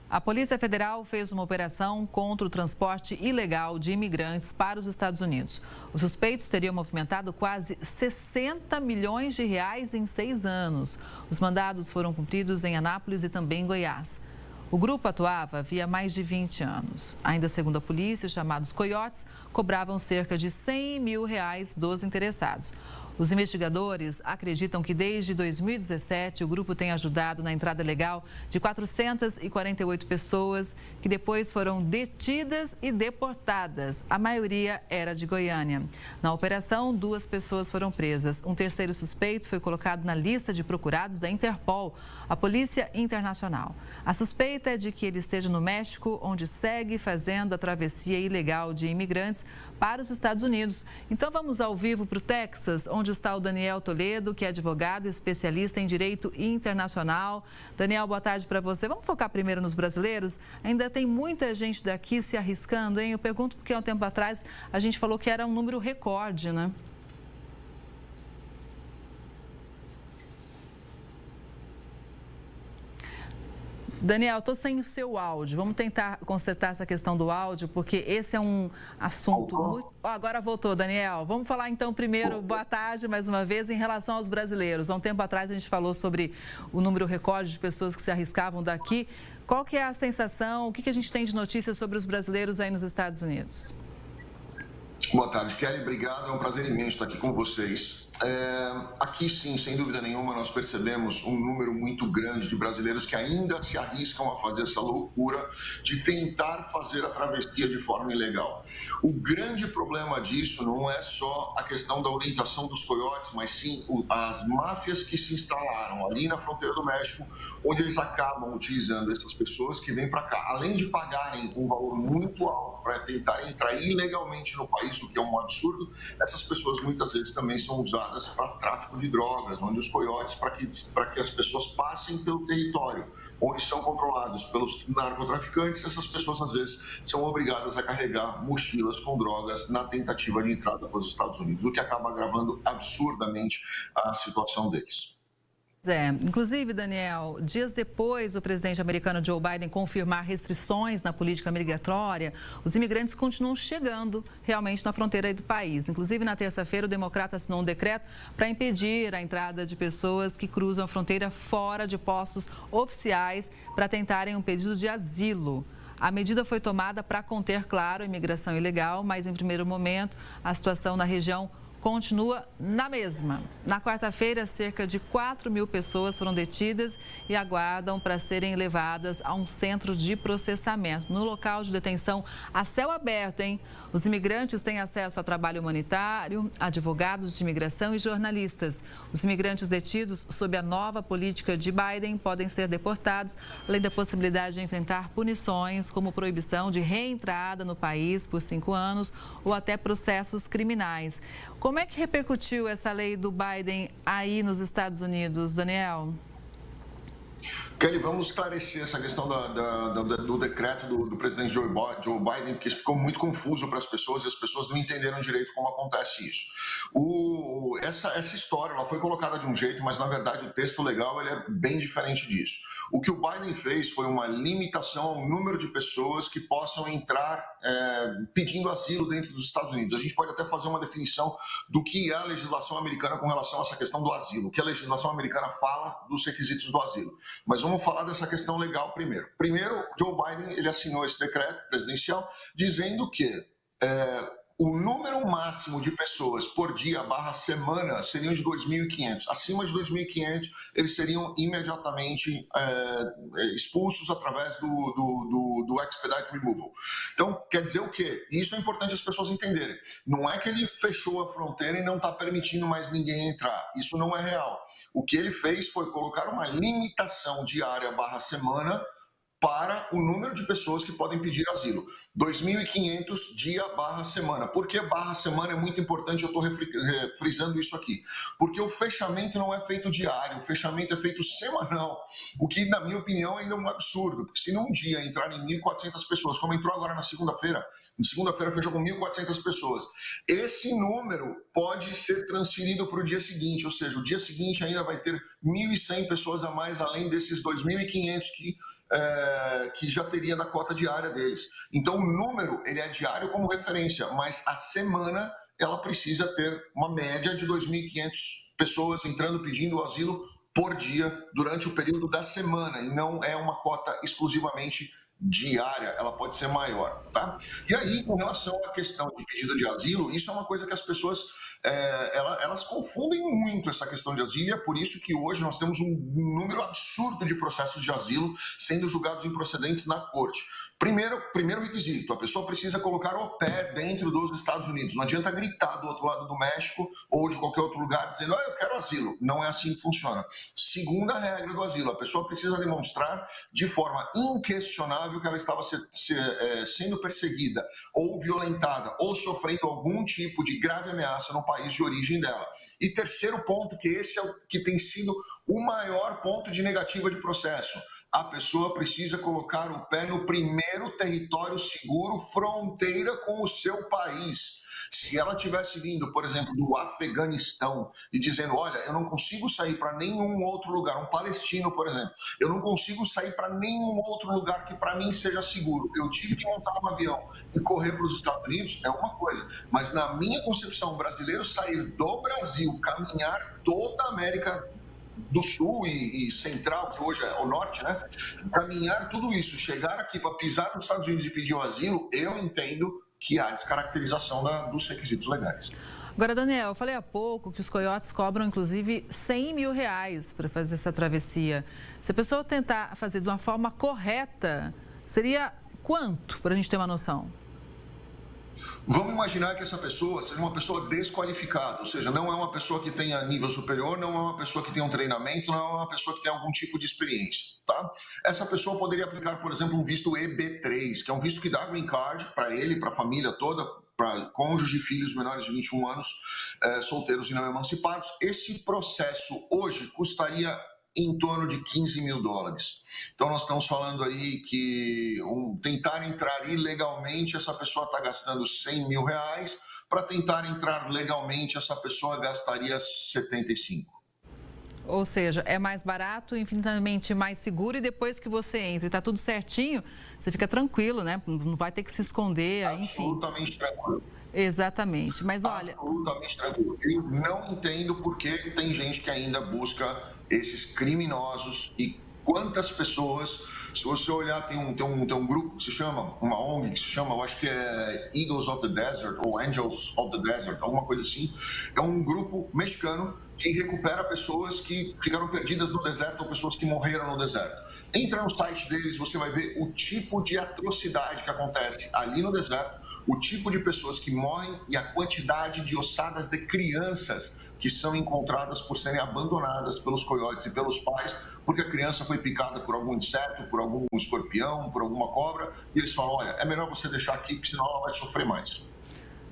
A Polícia Federal fez uma operação contra o transporte ilegal de imigrantes para os Estados Unidos. Os suspeitos teriam movimentado quase 60 milhões de reais em 6 anos. Os mandados foram cumpridos em Anápolis e também em Goiás. O grupo atuava havia mais de 20 anos. Ainda segundo a polícia, os chamados coiotes cobravam cerca de 100 mil reais dos interessados. Os investigadores acreditam que desde 2017 o grupo tem ajudado na entrada ilegal de 448 pessoas que depois foram detidas e deportadas. A maioria era de Goiânia. Na operação, 2 pessoas foram presas. Um terceiro suspeito foi colocado na lista de procurados da Interpol, a Polícia Internacional. A suspeita é de que ele esteja no México, onde segue fazendo a travessia ilegal de imigrantes para os Estados Unidos. Então vamos ao vivo para o Texas, onde está o Daniel Toledo, que é advogado e especialista em direito internacional. Daniel, boa tarde para você. Vamos focar primeiro nos brasileiros? Ainda tem muita gente daqui se arriscando, hein? Eu pergunto porque há um tempo atrás a gente falou que era um número recorde, né? Daniel, estou sem o seu áudio. Vamos tentar consertar essa questão do áudio, porque esse é um assunto muito... Agora voltou, Daniel. Vamos falar então primeiro, boa tarde mais uma vez, em relação aos brasileiros. Há um tempo atrás a gente falou sobre o número recorde de pessoas que se arriscavam daqui. Qual que é a sensação, o que a gente tem de notícias sobre os brasileiros aí nos Estados Unidos? Boa tarde, Kelly. Obrigado. É um prazer imenso estar aqui com vocês. Aqui sim, sem dúvida nenhuma, nós percebemos um número muito grande de brasileiros que ainda se arriscam a fazer essa loucura de tentar fazer a travessia de forma ilegal. O grande problema disso não é só a questão da orientação dos coiotes, mas sim as máfias que se instalaram ali na fronteira do México, onde eles acabam utilizando essas pessoas que vêm para cá. Além de pagarem um valor muito alto para tentar entrar ilegalmente no país, o que é um absurdo, essas pessoas muitas vezes também são usadas para tráfico de drogas, onde os coiotes, para que as pessoas passem pelo território, onde são controlados pelos narcotraficantes, essas pessoas às vezes são obrigadas a carregar mochilas com drogas na tentativa de entrada para os Estados Unidos, o que acaba agravando absurdamente a situação deles. Inclusive, Daniel, dias depois do presidente americano Joe Biden confirmar restrições na política migratória, os imigrantes continuam chegando realmente na fronteira do país. Inclusive, na terça-feira, o democrata assinou um decreto para impedir a entrada de pessoas que cruzam a fronteira fora de postos oficiais para tentarem um pedido de asilo. A medida foi tomada para conter, claro, a imigração ilegal, mas em primeiro momento a situação na região continua na mesma. Na quarta-feira, cerca de 4 mil pessoas foram detidas e aguardam para serem levadas a um centro de processamento. No local de detenção a céu aberto, hein? Os imigrantes têm acesso a trabalho humanitário, advogados de imigração e jornalistas. Os imigrantes detidos sob a nova política de Biden podem ser deportados, além da possibilidade de enfrentar punições como proibição de reentrada no país por 5 anos ou até processos criminais. Como é que repercutiu essa lei do Biden aí nos Estados Unidos, Daniel? Kelly, vamos esclarecer essa questão do decreto do presidente Joe Biden, porque ficou muito confuso para as pessoas e as pessoas não entenderam direito como acontece isso. Essa história ela foi colocada de um jeito, mas na verdade o texto legal ele é bem diferente disso. O que o Biden fez foi uma limitação ao número de pessoas que possam entrar pedindo asilo dentro dos Estados Unidos. A gente pode até fazer uma definição do que é a legislação americana com relação a essa questão do asilo, o que a legislação americana fala dos requisitos do asilo. Mas vamos falar dessa questão legal primeiro. Primeiro, Joe Biden ele assinou esse decreto presidencial dizendo que o número máximo de pessoas por dia / semana seriam de 2.500. Acima de 2.500, eles seriam imediatamente expulsos através do Expedite Removal. Então, quer dizer o quê? Isso é importante as pessoas entenderem. Não é que ele fechou a fronteira e não está permitindo mais ninguém entrar. Isso não é real. O que ele fez foi colocar uma limitação diária / semana para o número de pessoas que podem pedir asilo. 2.500 dia / semana. Por que / semana é muito importante? Eu estou frisando isso aqui. Porque o fechamento não é feito diário, o fechamento é feito semanal. O que, na minha opinião, ainda é um absurdo. Porque se num dia entrarem 1.400 pessoas, como entrou agora na segunda-feira fechou com 1.400 pessoas. Esse número pode ser transferido para o dia seguinte, ou seja, o dia seguinte ainda vai ter 1.100 pessoas a mais, além desses 2.500 que que já teria na cota diária deles. Então, o número ele é diário como referência, mas a semana ela precisa ter uma média de 2.500 pessoas entrando pedindo asilo por dia durante o período da semana, e não é uma cota exclusivamente diária, ela pode ser maior, tá? E aí, com relação à questão de pedido de asilo, isso é uma coisa que as pessoas elas confundem muito essa questão de asilo, e é por isso que hoje nós temos um número absurdo de processos de asilo sendo julgados improcedentes na corte. Primeiro requisito, a pessoa precisa colocar o pé dentro dos Estados Unidos. Não adianta gritar do outro lado do México ou de qualquer outro lugar dizendo, eu quero asilo. Não é assim que funciona. Segunda regra do asilo, a pessoa precisa demonstrar de forma inquestionável que ela estava sendo perseguida ou violentada ou sofrendo algum tipo de grave ameaça no país de origem dela. E terceiro ponto, que esse é o que tem sido o maior ponto de negativa de processo, a pessoa precisa colocar o pé no primeiro território seguro, fronteira com o seu país. Se ela tivesse vindo, por exemplo, do Afeganistão e dizendo, olha, eu não consigo sair para nenhum outro lugar, um palestino, por exemplo, eu não consigo sair para nenhum outro lugar que para mim seja seguro, eu tive que montar um avião e correr para os Estados Unidos, é uma coisa. Mas na minha concepção, o brasileiro sair do Brasil, caminhar toda a América do Sul e Central, que hoje é o Norte, né? Caminhar tudo isso, chegar aqui para pisar nos Estados Unidos e pedir o asilo, eu entendo que há descaracterização dos requisitos legais. Agora, Daniel, eu falei há pouco que os coiotes cobram, inclusive, R$100 mil para fazer essa travessia. Se a pessoa tentar fazer de uma forma correta, seria quanto, para a gente ter uma noção? Vamos imaginar que essa pessoa seja uma pessoa desqualificada, ou seja, não é uma pessoa que tenha nível superior, não é uma pessoa que tenha um treinamento, não é uma pessoa que tenha algum tipo de experiência, tá? Essa pessoa poderia aplicar, por exemplo, um visto EB3, que é um visto que dá green card para ele, para a família toda, para cônjuge e filhos menores de 21 anos, solteiros e não emancipados. Esse processo hoje custaria em torno de $15 mil. Então, nós estamos falando aí que tentar entrar ilegalmente, essa pessoa está gastando R$100 mil. Para tentar entrar legalmente, essa pessoa gastaria 75. Ou seja, é mais barato, infinitamente mais seguro, e depois que você entra e está tudo certinho, você fica tranquilo, né? Não vai ter que se esconder, enfim. Absolutamente tranquilo. Exatamente, mas olha... Absolutamente tranquilo. Eu não entendo por que tem gente que ainda busca esses criminosos e quantas pessoas... Se você olhar, tem um grupo que se chama, uma ONG que se chama, eu acho que é Eagles of the Desert ou Angels of the Desert, alguma coisa assim. É um grupo mexicano que recupera pessoas que ficaram perdidas no deserto ou pessoas que morreram no deserto. Entra no site deles, você vai ver o tipo de atrocidade que acontece ali no deserto, o tipo de pessoas que morrem e a quantidade de ossadas de crianças que são encontradas por serem abandonadas pelos coiotes e pelos pais, porque a criança foi picada por algum inseto, por algum escorpião, por alguma cobra, e eles falam, olha, é melhor você deixar aqui, porque senão ela vai sofrer mais.